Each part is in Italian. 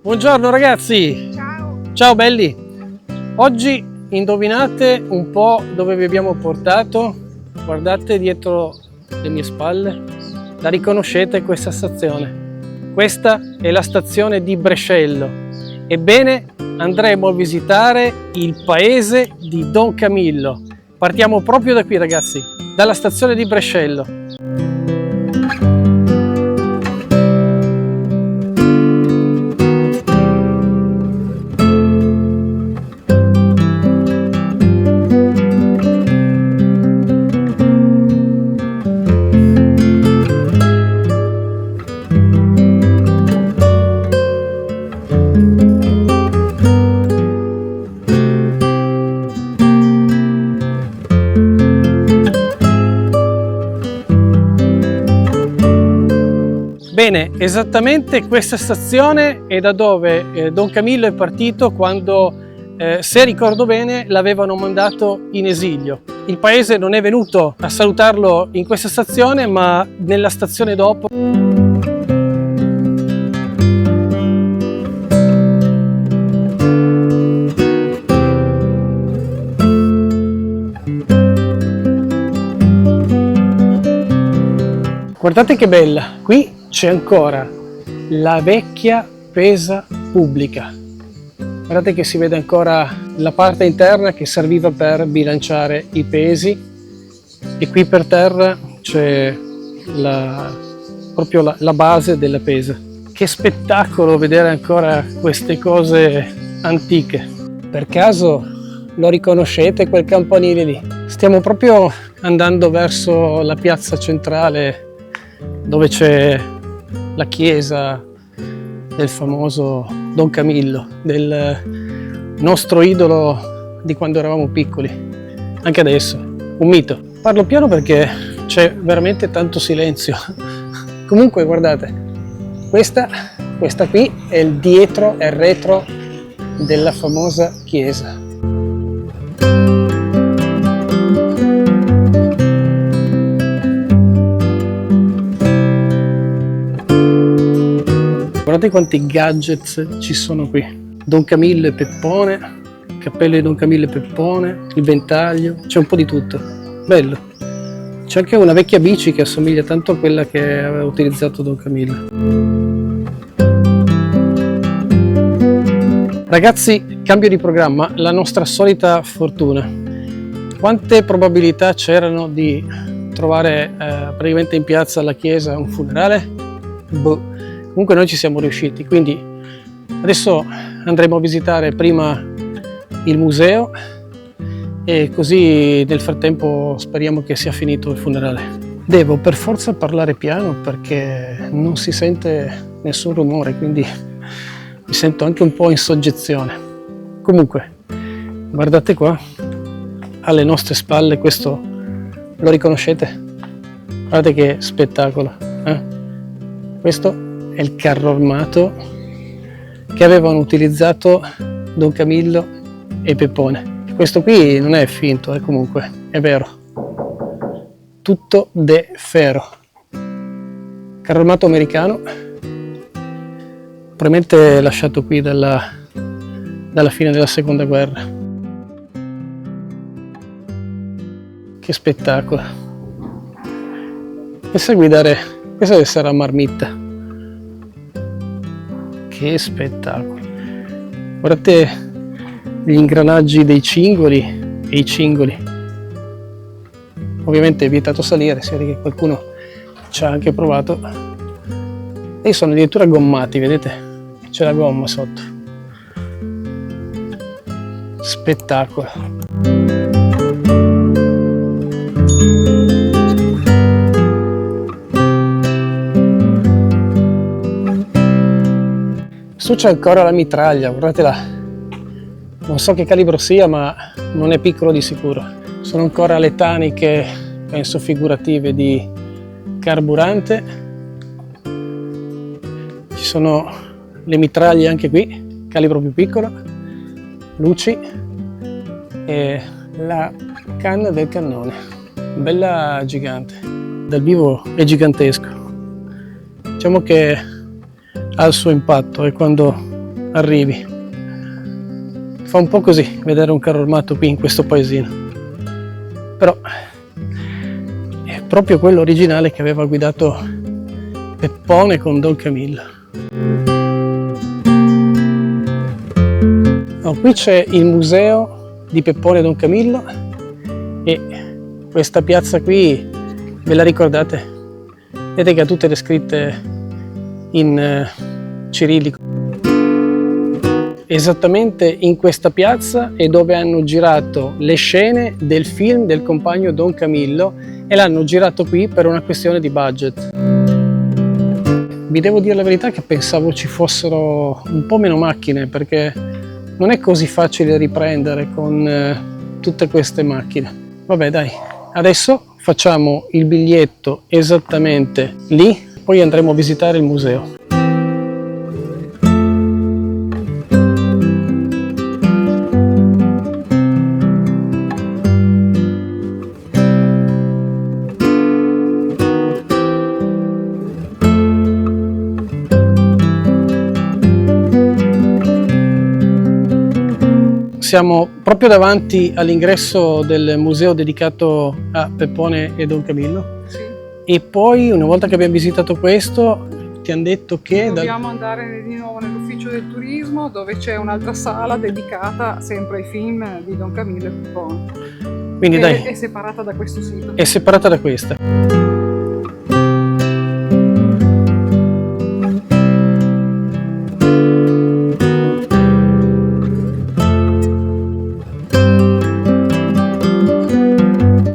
Buongiorno ragazzi! Ciao! Ciao belli! Oggi indovinate un po' dove vi abbiamo portato? Guardate dietro le mie spalle, la riconoscete questa stazione? Questa è la stazione di Brescello. Ebbene, andremo a visitare il paese di Don Camillo. Partiamo proprio da qui ragazzi, dalla stazione di Brescello. Bene, esattamente questa stazione è da dove Don Camillo è partito quando, se ricordo bene, l'avevano mandato in esilio. Il paese non è venuto a salutarlo in questa stazione, ma nella stazione dopo. Guardate che bella, qui c'è ancora la vecchia pesa pubblica. Guardate che si vede ancora la parte interna che serviva per bilanciare i pesi e qui per terra c'è proprio la base della pesa. Che spettacolo vedere ancora queste cose antiche. Per caso lo riconoscete quel campanile lì? Stiamo proprio andando verso la piazza centrale dove c'è la chiesa del famoso Don Camillo, del nostro idolo di quando eravamo piccoli, anche adesso, un mito. Parlo piano perché c'è veramente tanto silenzio. Comunque guardate, questa qui è il dietro e il retro della famosa chiesa. Guardate quanti gadget ci sono qui. Don Camillo e Peppone, il cappello di Don Camillo e Peppone, il ventaglio, c'è un po' di tutto. Bello. C'è anche una vecchia bici che assomiglia tanto a quella che aveva utilizzato Don Camillo. Ragazzi, cambio di programma, la nostra solita fortuna. Quante probabilità c'erano di trovare praticamente in piazza alla chiesa un funerale? Boh. Comunque noi ci siamo riusciti, quindi adesso andremo a visitare prima il museo e così nel frattempo speriamo che sia finito il funerale. Devo per forza parlare piano perché non si sente nessun rumore, quindi mi sento anche un po' in soggezione. Comunque, guardate qua, alle nostre spalle, questo lo riconoscete? Guardate che spettacolo, eh? Questo è il carro armato che avevano utilizzato Don Camillo e Peppone. Questo qui non è finto, comunque, è vero. Tutto de ferro. Carro armato americano, probabilmente lasciato qui dalla fine della seconda guerra. Che spettacolo. Pensa a guidare, questa deve essere la marmitta. Che spettacolo! Guardate gli ingranaggi dei cingoli e i cingoli. Ovviamente è vietato salire, si vede che qualcuno ci ha anche provato. E sono addirittura gommati, vedete? C'è la gomma sotto. Spettacolo! Su c'è ancora la mitraglia, guardatela, non so che calibro sia, ma non è piccolo di sicuro. Sono ancora le taniche, penso figurative, di carburante. Ci sono le mitraglie anche qui, calibro più piccolo, luci e la canna del cannone, bella gigante. Dal vivo è gigantesco. Diciamo che ha il suo impatto e quando arrivi. Fa un po' così vedere un carro armato qui in questo paesino, però è proprio quello originale che aveva guidato Peppone con Don Camillo. Qui c'è il museo di Peppone e Don Camillo, e questa piazza qui ve la ricordate? Vedete che ha tutte le scritte in cirillico. Esattamente in questa piazza è dove hanno girato le scene del film del compagno Don Camillo, e l'hanno girato qui per una questione di budget. Vi devo dire la verità che pensavo ci fossero un po' meno macchine, perché non è così facile riprendere con tutte queste macchine. Vabbè dai, adesso facciamo il biglietto esattamente lì, poi andremo a visitare il museo. Siamo proprio davanti all'ingresso del museo dedicato a Peppone e Don Camillo. Sì. E poi, una volta che abbiamo visitato questo, ti hanno detto che dobbiamo andare di nuovo nell'ufficio del turismo, dove c'è un'altra sala dedicata sempre ai film di Don Camillo e Peppone. Quindi dai, è separata da questo sito. È separata da questa.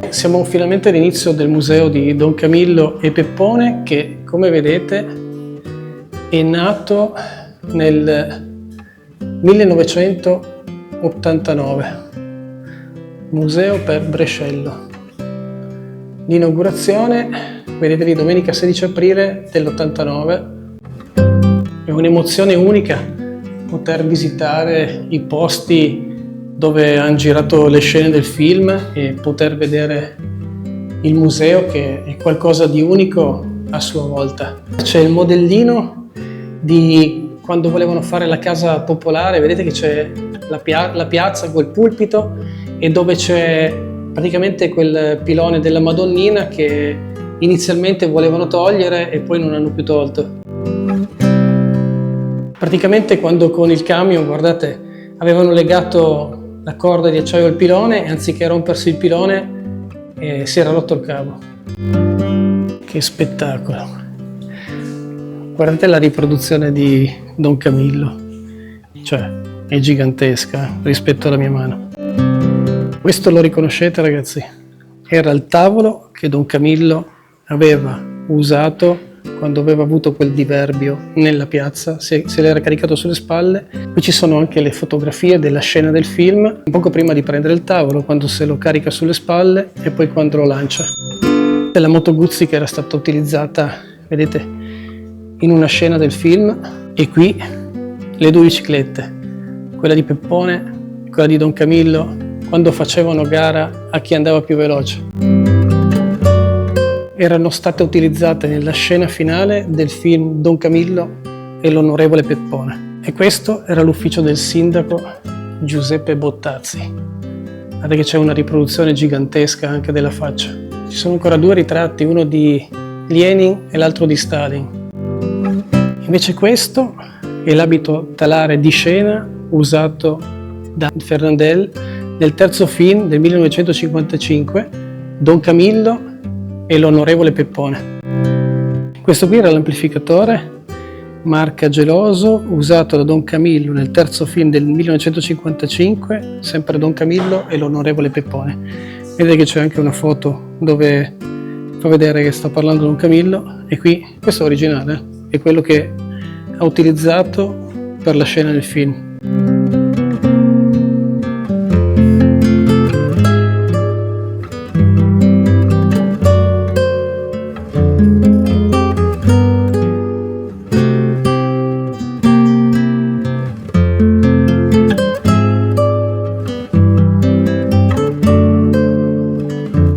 Siamo finalmente all'inizio del museo di Don Camillo e Peppone, che come vedete è nato nel 1989, museo per Brescello. L'inaugurazione, vedete lì, domenica 16 aprile dell'89. È un'emozione unica poter visitare i posti dove hanno girato le scene del film e poter vedere il museo, che è qualcosa di unico a sua volta. C'è il modellino di quando volevano fare la casa popolare, vedete che c'è la piazza col pulpito, e dove c'è praticamente quel pilone della Madonnina che inizialmente volevano togliere e poi non hanno più tolto. Praticamente quando con il camion, guardate, avevano legato la corda di acciaio al pilone, e anziché rompersi il pilone si era rotto il cavo. Che spettacolo! Guardate la riproduzione di Don Camillo, cioè è gigantesca rispetto alla mia mano. Questo lo riconoscete, ragazzi? Era il tavolo che Don Camillo aveva usato quando aveva avuto quel diverbio nella piazza, se l'era caricato sulle spalle. Qui ci sono anche le fotografie della scena del film, poco prima di prendere il tavolo, quando se lo carica sulle spalle e poi quando lo lancia. La Moto Guzzi che era stata utilizzata, vedete, in una scena del film, e qui le due biciclette, quella di Peppone e quella di Don Camillo, quando facevano gara a chi andava più veloce. Erano state utilizzate nella scena finale del film Don Camillo e l'onorevole Peppone. E questo era l'ufficio del sindaco Giuseppe Bottazzi. Guardate che c'è una riproduzione gigantesca anche della faccia. Ci sono ancora due ritratti, uno di Lenin e l'altro di Stalin. Invece questo è l'abito talare di scena usato da Fernandel nel terzo film del 1955, Don Camillo e l'onorevole Peppone. Questo qui era l'amplificatore marca Geloso usato da Don Camillo nel terzo film del 1955, sempre Don Camillo e l'onorevole Peppone. Vedete che c'è anche una foto dove fa vedere che sta parlando Don Camillo, e qui questo è originale, è quello che ha utilizzato per la scena del film.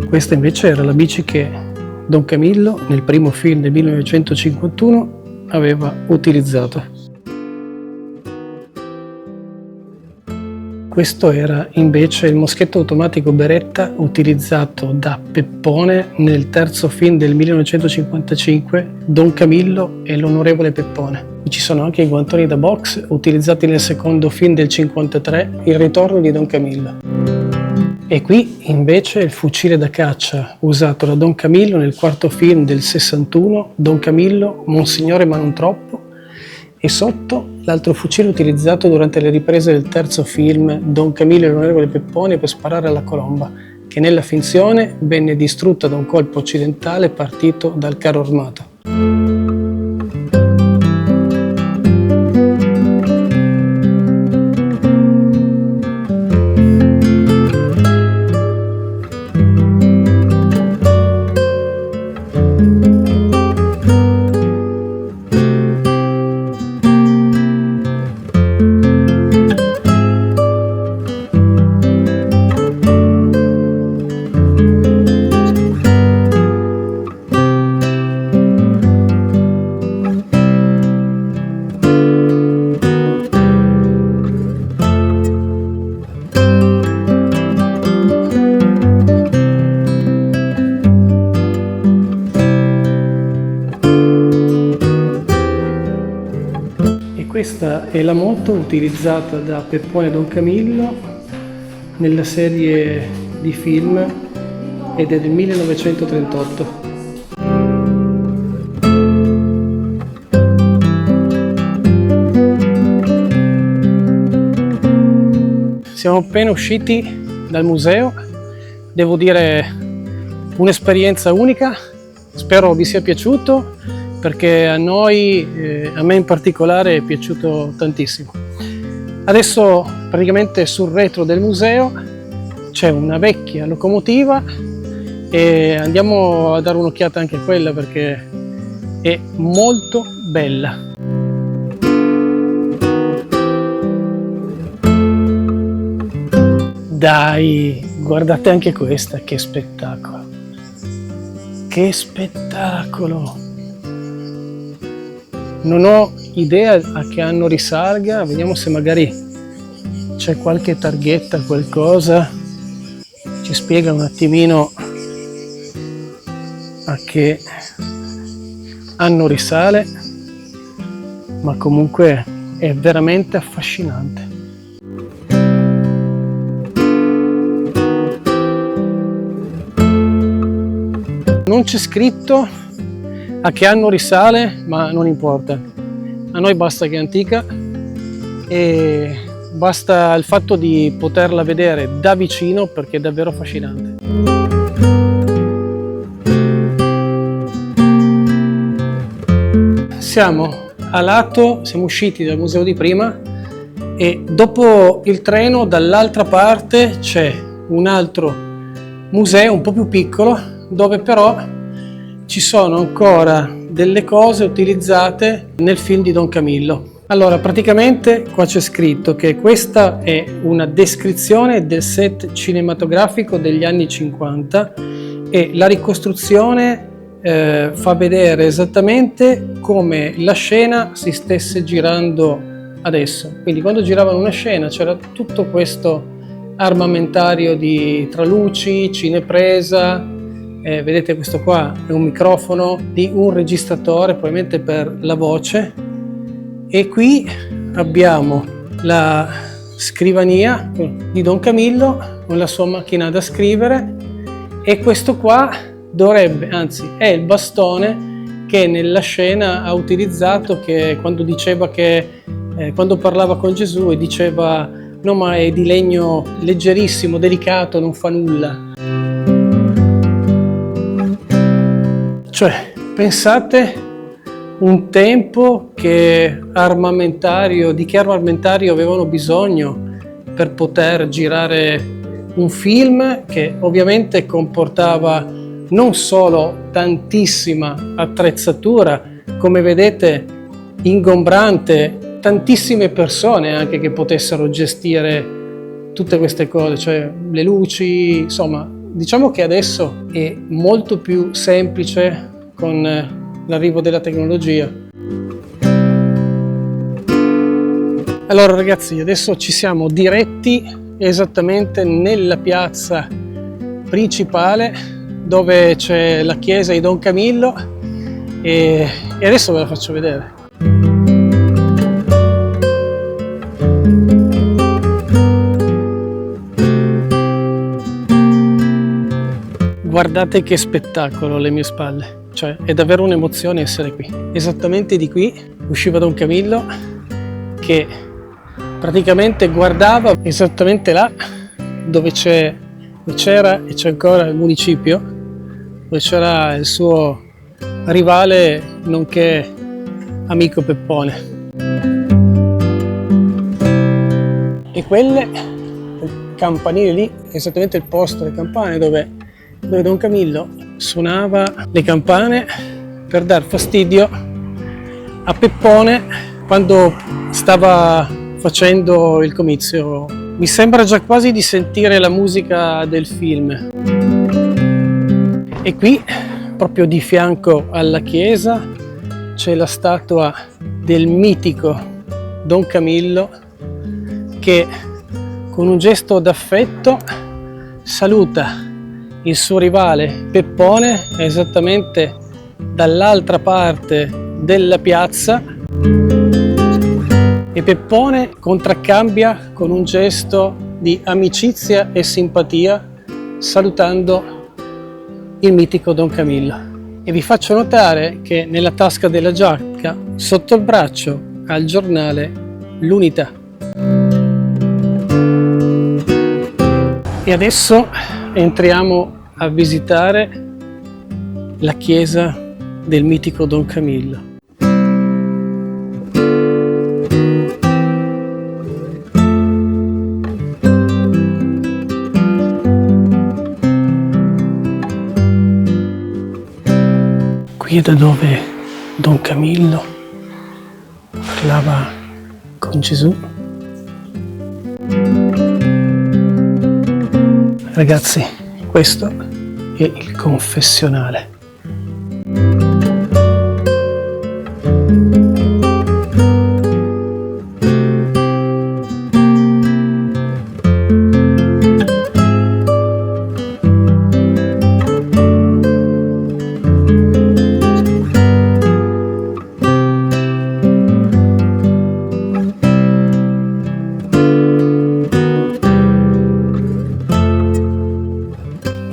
Questa invece era la bici che Don Camillo nel primo film del 1951 aveva utilizzato. Questo era invece il moschetto automatico Beretta utilizzato da Peppone nel terzo film del 1955, Don Camillo e l'onorevole Peppone. Ci sono anche i guantoni da box utilizzati nel secondo film del 1953, Il ritorno di Don Camillo. E qui invece il fucile da caccia usato da Don Camillo nel quarto film del 61, Don Camillo, Monsignore ma non troppo, e sotto l'altro fucile utilizzato durante le riprese del terzo film, Don Camillo e l'onorevole Peppone, per sparare alla colomba, che nella finzione venne distrutta da un colpo occidentale partito dal carro armato. Questa è la moto utilizzata da Peppone e Don Camillo nella serie di film ed è del 1938. Siamo appena usciti dal museo, devo dire un'esperienza unica, spero vi sia piaciuto, perché a noi, a me in particolare, è piaciuto tantissimo. Adesso praticamente sul retro del museo c'è una vecchia locomotiva e andiamo a dare un'occhiata anche a quella perché è molto bella. Dai, guardate anche questa, che spettacolo! Che spettacolo! Non ho idea a che anno risalga, vediamo se magari c'è qualche targhetta, qualcosa, ci spiega un attimino a che anno risale, ma comunque è veramente affascinante. Non c'è scritto a che anno risale, ma non importa. A noi basta che è antica e basta il fatto di poterla vedere da vicino perché è davvero affascinante. Siamo a lato, siamo usciti dal museo di prima e dopo il treno dall'altra parte c'è un altro museo un po' più piccolo dove però ci sono ancora delle cose utilizzate nel film di Don Camillo. Allora, praticamente qua c'è scritto che questa è una descrizione del set cinematografico degli anni 50 e la ricostruzione fa vedere esattamente come la scena si stesse girando adesso. Quindi quando giravano una scena c'era tutto questo armamentario di traluci, cinepresa. Vedete, questo qua è un microfono di un registratore, probabilmente per la voce, e qui abbiamo la scrivania di Don Camillo con la sua macchina da scrivere e questo qua dovrebbe, anzi è il bastone che nella scena ha utilizzato, che quando diceva che quando parlava con Gesù e diceva no, ma è di legno leggerissimo, delicato, non fa nulla. Cioè, pensate un tempo di che armamentario avevano bisogno per poter girare un film che ovviamente comportava non solo tantissima attrezzatura, come vedete ingombrante, tantissime persone anche che potessero gestire tutte queste cose, cioè le luci, insomma. Diciamo che adesso è molto più semplice con l'arrivo della tecnologia. Allora ragazzi, adesso ci siamo diretti esattamente nella piazza principale dove c'è la chiesa di Don Camillo e adesso ve la faccio vedere. Guardate che spettacolo alle mie spalle, cioè è davvero un'emozione essere qui. Esattamente di qui usciva Don Camillo che praticamente guardava esattamente là dove c'era e c'è ancora il municipio, dove c'era il suo rivale nonché amico Peppone. E quelle campanile lì, esattamente il posto delle campane dove Don Camillo suonava le campane per dar fastidio a Peppone quando stava facendo il comizio. Mi sembra già quasi di sentire la musica del film. E qui, proprio di fianco alla chiesa, c'è la statua del mitico Don Camillo che con un gesto d'affetto saluta il suo rivale Peppone esattamente dall'altra parte della piazza e Peppone contraccambia con un gesto di amicizia e simpatia salutando il mitico Don Camillo. E vi faccio notare che nella tasca della giacca sotto il braccio ha il giornale L'Unità. E adesso entriamo a visitare la chiesa del mitico Don Camillo. Qui è da dove Don Camillo parlava con Gesù. Ragazzi, questo è il confessionale.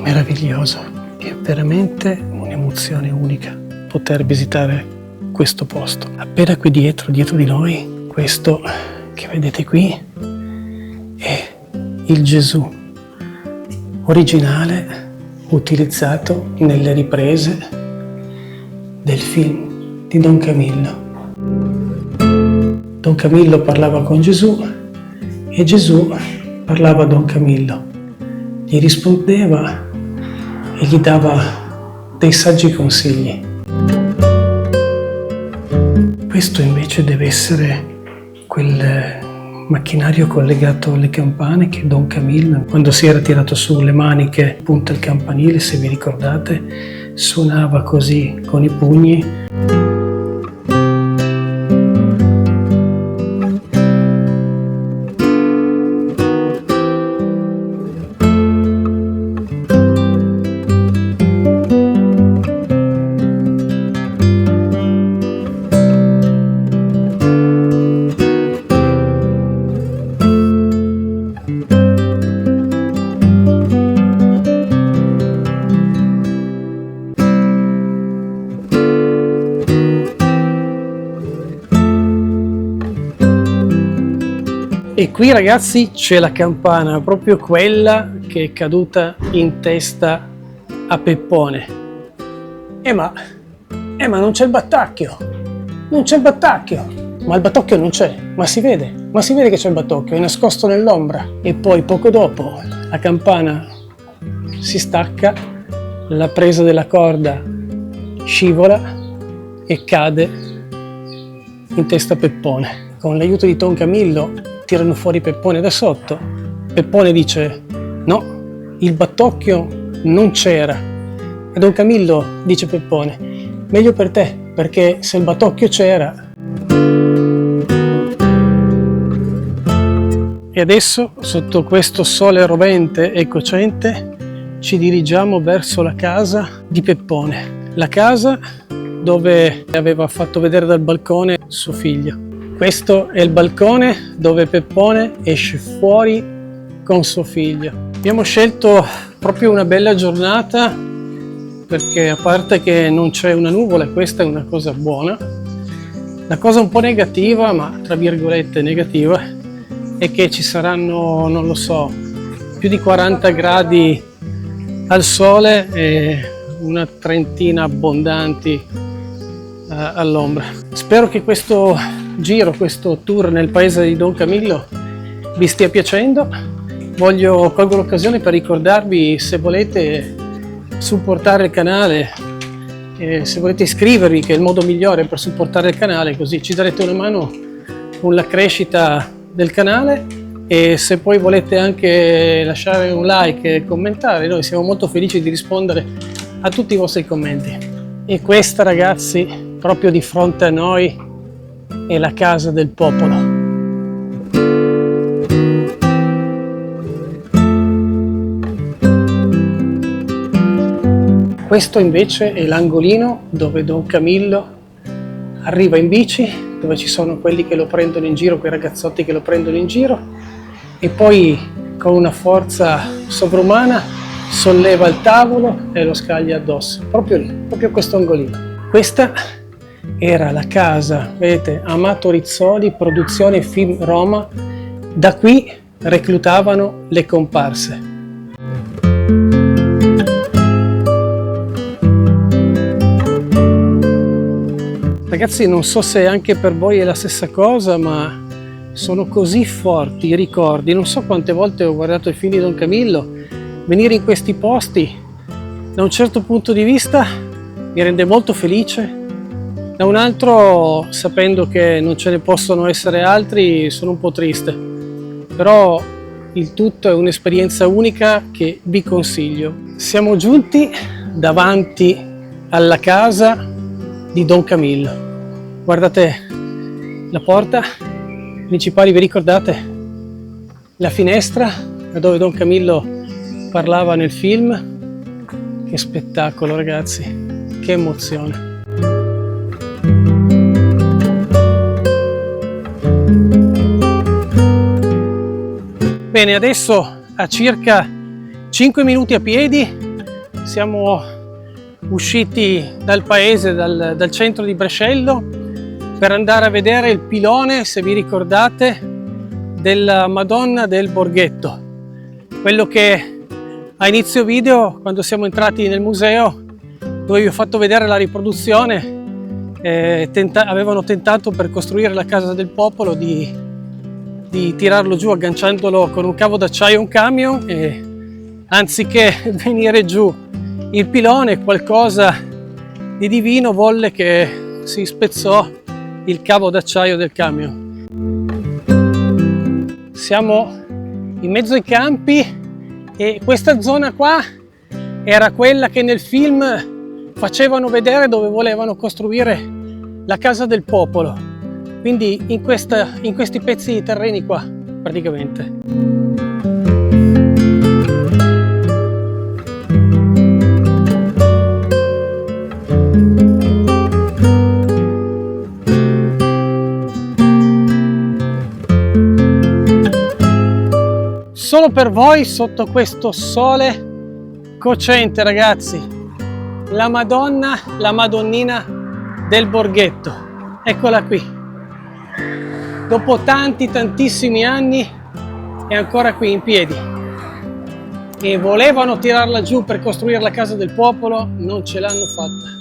Meraviglioso, è veramente un'emozione unica poter visitare questo posto. Appena qui dietro di noi, questo che vedete qui è il Gesù originale utilizzato nelle riprese del film di Don Camillo. Don Camillo parlava con Gesù e Gesù parlava a Don Camillo, gli rispondeva e gli dava dei saggi consigli. Questo invece deve essere quel macchinario collegato alle campane che Don Camillo, quando si era tirato su le maniche punta al campanile, se vi ricordate, suonava così con i pugni. E qui ragazzi c'è la campana, proprio quella che è caduta in testa a Peppone. Ma non c'è il battacchio, non c'è il battacchio, ma il battocchio non c'è, ma si vede che c'è il battocchio, è nascosto nell'ombra. E poi poco dopo la campana si stacca, la presa della corda scivola e cade in testa a Peppone. Con l'aiuto di Don Camillo tirano fuori Peppone da sotto. Peppone dice no, il battocchio non c'era. E Don Camillo dice a Peppone, meglio per te, perché se il battocchio c'era. E adesso, sotto questo sole rovente e cocente, ci dirigiamo verso la casa di Peppone, la casa dove aveva fatto vedere dal balcone suo figlio. Questo è il balcone dove Peppone esce fuori con suo figlio. Abbiamo scelto proprio una bella giornata perché, a parte che non c'è una nuvola, questa è una cosa buona. La cosa un po' negativa, ma tra virgolette negativa, è che ci saranno, non lo so, più di 40 gradi al sole e una trentina abbondanti all'ombra. Spero che questo giro, questo tour nel paese di Don Camillo vi stia piacendo. Colgo l'occasione per ricordarvi, se volete supportare il canale, se volete iscrivervi, che è il modo migliore per supportare il canale, così ci darete una mano con la crescita del canale. E se poi volete anche lasciare un like e commentare, noi siamo molto felici di rispondere a tutti i vostri commenti. E questa, ragazzi, proprio di fronte a noi è la casa del popolo. Questo invece è l'angolino dove Don Camillo arriva in bici, dove ci sono quelli che lo prendono in giro, quei ragazzotti che lo prendono in giro, e poi con una forza sovrumana solleva il tavolo e lo scaglia addosso, proprio lì, proprio questo angolino. Questa era la casa, vedete, Amato Rizzoli, produzione Film Roma. Da qui reclutavano le comparse. Ragazzi, non so se anche per voi è la stessa cosa, ma sono così forti i ricordi. Non so quante volte ho guardato i film di Don Camillo. Venire in questi posti, da un certo punto di vista, mi rende molto felice. Da un altro, sapendo che non ce ne possono essere altri, sono un po' triste. Però il tutto è un'esperienza unica che vi consiglio. Siamo giunti davanti alla casa di Don Camillo. Guardate la porta principale, vi ricordate la finestra da dove Don Camillo parlava nel film? Che spettacolo, ragazzi, che emozione. Bene, adesso a circa 5 minuti a piedi siamo usciti dal paese, dal centro di Brescello, per andare a vedere il pilone, se vi ricordate, della Madonna del Borghetto, quello che a inizio video, quando siamo entrati nel museo, dove vi ho fatto vedere la riproduzione, avevano tentato, per costruire la casa del popolo, di tirarlo giù agganciandolo con un cavo d'acciaio a un camion, e anziché venire giù il pilone, qualcosa di divino volle che si spezzò il cavo d'acciaio del camion. Siamo in mezzo ai campi e questa zona qua era quella che nel film facevano vedere dove volevano costruire la casa del popolo. Quindi in questi pezzi di terreni qua, praticamente. Solo per voi, sotto questo sole cocente, ragazzi, la Madonna, la Madonnina del Borghetto, eccola qui. Dopo tantissimi anni è ancora qui in piedi. E volevano tirarla giù per costruire la casa del popolo, non ce l'hanno fatta.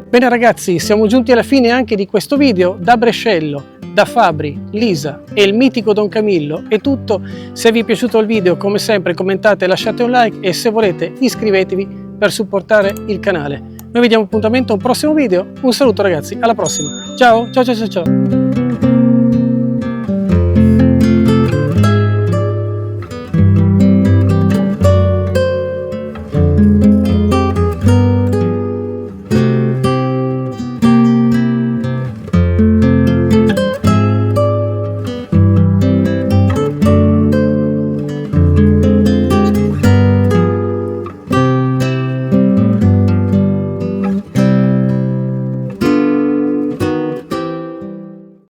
Bene ragazzi, siamo giunti alla fine anche di questo video. Da Brescello, da Fabri, Lisa e il mitico Don Camillo è tutto. Se vi è piaciuto il video, come sempre commentate, lasciate un like e se volete iscrivetevi per supportare il canale. Noi vediamo appuntamento a un prossimo video. Un saluto ragazzi, alla prossima. Ciao ciao ciao ciao ciao.